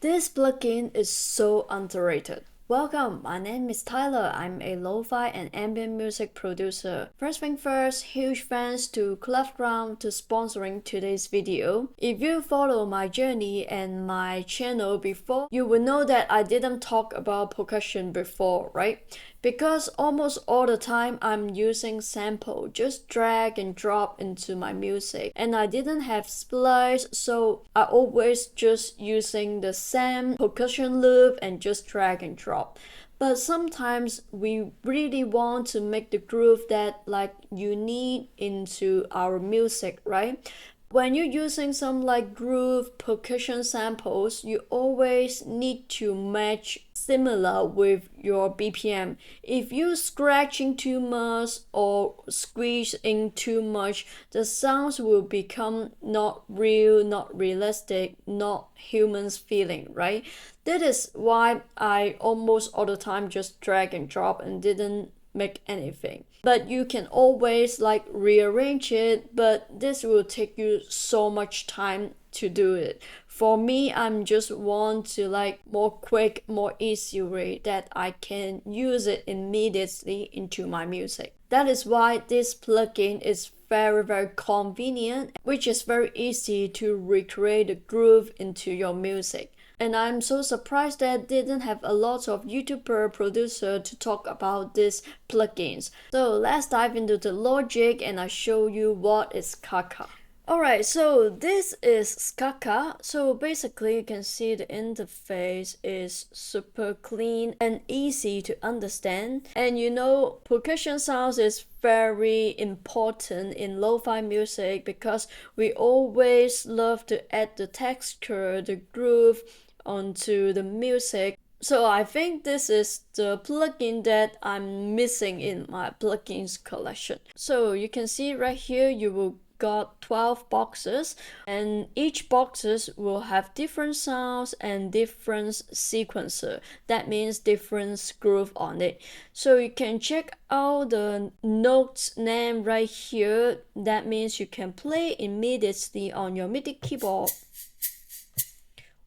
This plugin is so underrated. Welcome, my name is Tyler. I'm a lo-fi and ambient music producer. First thing first, huge thanks to Klevgrand to sponsoring today's video. If you follow my journey and my channel before, you will know that I didn't talk about percussion before, right? Because almost all the time I'm using sample, just drag and drop into my music. And I didn't have splice, so I always just using the same percussion loop and just drag and drop. But sometimes we really want to make the groove that like unique into our music, right? When you're using some like groove percussion samples, you always need to match similar with your BPM. If you scratching too much or squeezing too much, the sounds will become not real, not realistic, not humans feeling, right? That is why I almost all the time just drag and drop and didn't make anything. But you can always like rearrange it, but this will take you so much time to do it. For me, I'm just want to like more quick, more easy way that I can use it immediately into my music. That is why this plugin is very convenient, which is very easy to recreate the groove into your music. And I'm so surprised that didn't have a lot of YouTuber producer to talk about these plugins. So let's dive into the logic and I show you what is Skaka. Alright, so this is Skaka. So basically you can see the interface is super clean and easy to understand. And you know, percussion sounds is very important in lo-fi music because we always love to add the texture, the groove onto the music. So I think this is the plugin that I'm missing in my plugins collection. So you can see right here you will got 12 boxes and each boxes will have different sounds and different sequencer. That means different groove on it. So you can check out the notes name right here. That means you can play immediately on your MIDI keyboard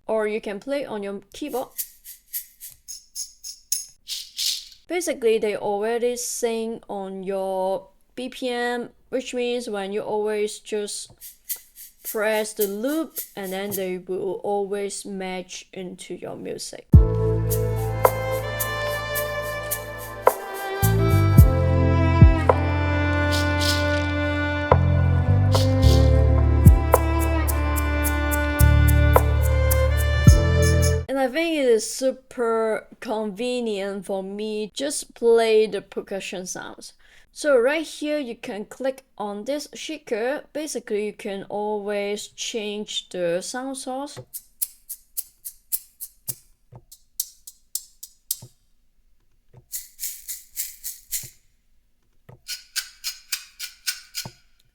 or you can play on your keyboard. Basically, they already sing on your BPM, which means when you always just press the loop and then they will always match into your music. And I think it is super convenient for me just play the percussion sounds. So right here you can click on this shaker. Basically you can always change the sound source.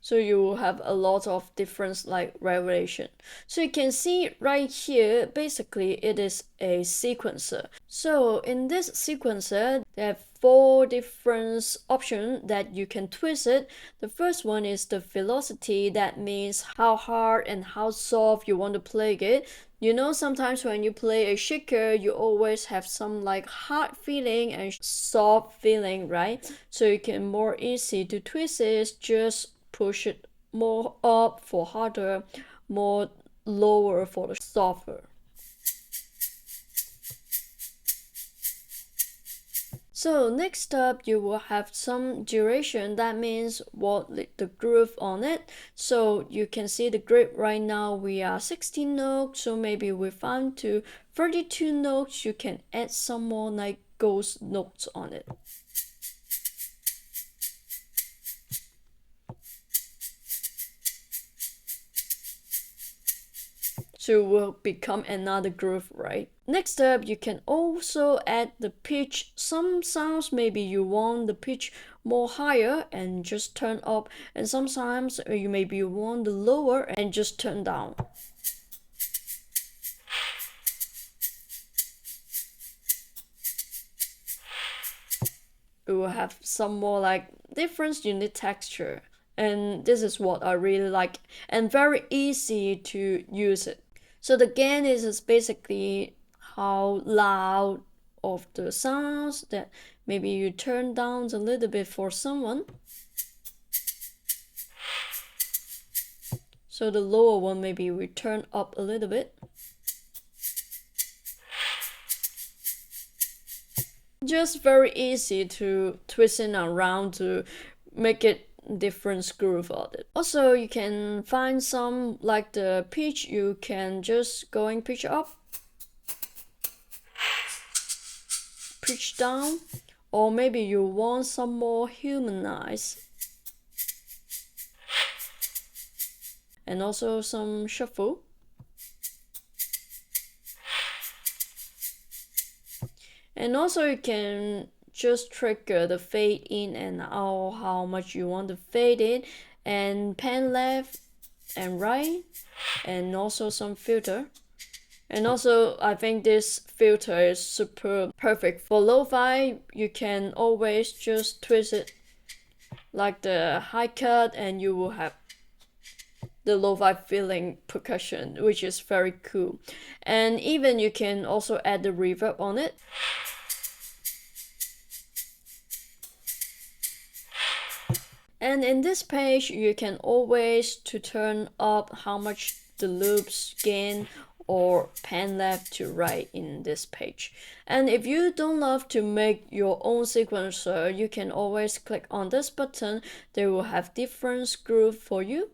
So you will have a lot of different like variation. So you can see right here, basically it is a sequencer. So in this sequencer, they have 4 different options that you can twist it. The first one is the velocity. That means how hard and how soft you want to play it. You know, sometimes when you play a shaker, you always have some like hard feeling and soft feeling, right? So you can more easy to twist it, just push it more up for harder, more lower for the softer. So next up you will have some duration. That means what the groove on it. So you can see the grip right now we are 16 notes, so maybe we found to 32 notes. You can add some more like ghost notes on it. So it will become another groove, right? Next up, you can also add the pitch. Some sounds maybe you want the pitch more higher and just turn up, and sometimes you maybe want the lower and just turn down. It will have some more like different unique texture. And this is what I really like and very easy to use it. So the gain is basically how loud of the sounds that maybe you turn down a little bit for someone. So the lower one maybe we turn up a little bit. Just very easy to twist it around to make it different groove of it. Also, you can find some like the pitch, you can just going pitch up, pitch down, or maybe you want some more humanized. And also some shuffle. And also you can just trigger the fade in and out, how much you want to fade it, and pan left and right, and also some filter. And also I think this filter is super perfect for lo-fi. You can always just twist it like the high cut and you will have the lo-fi feeling percussion, which is very cool. And even you can also add the reverb on it. And in this page, you can always to turn up how much the loops gain or pan left to right in this page. And if you don't love to make your own sequencer, you can always click on this button. They will have different groove for you.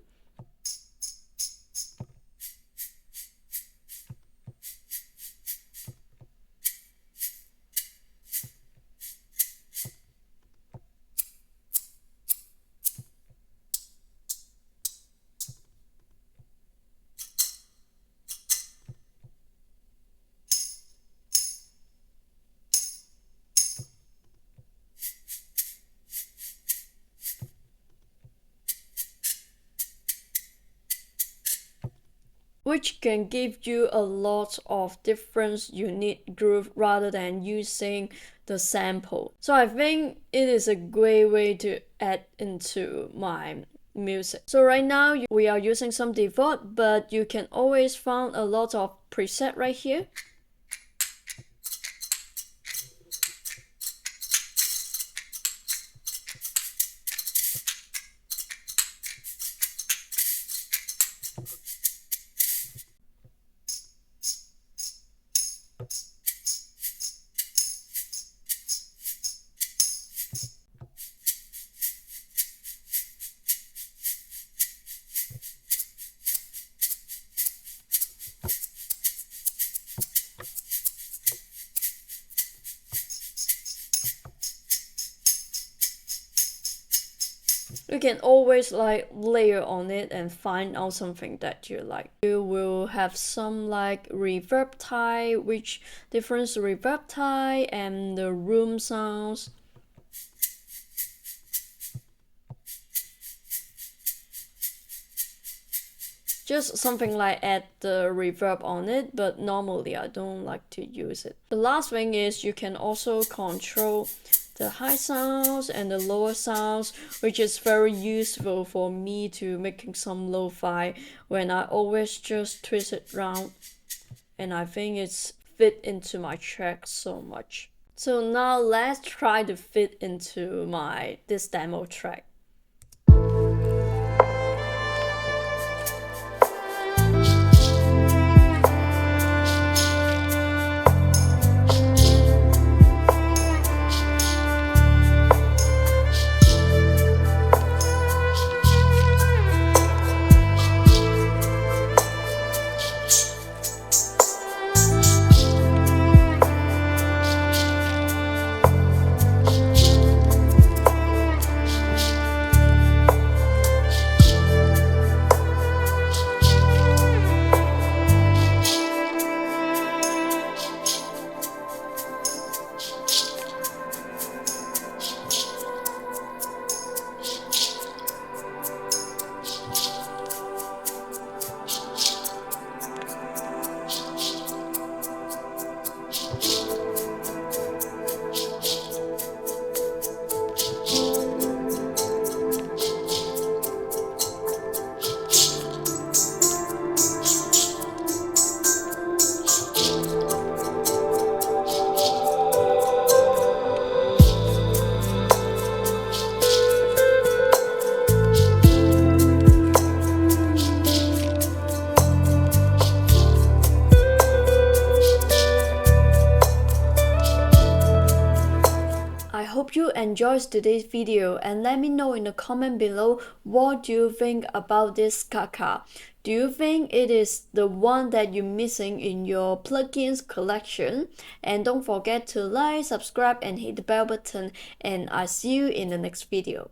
Which can give you a lot of different unique groove rather than using the sample. So I think it is a great way to add into my music. So right now we are using some default, but you can always find a lot of preset right here. You can always like layer on it and find out something that you like. You will have some like reverb type, which different reverb type and the room sounds. Just something like add the reverb on it, but normally I don't like to use it. The last thing is you can also control the high sounds and the lower sounds, which is very useful for me to making some lo-fi when I always just twist it around, and I think it's fit into my track so much. So now let's try to fit into this demo track. hope you enjoyed today's video and let me know in the comment below what you think about this Skaka. Do you think it is the one that you're missing in your plugins collection? And don't forget to like, subscribe and hit the bell button, and I'll see you in the next video.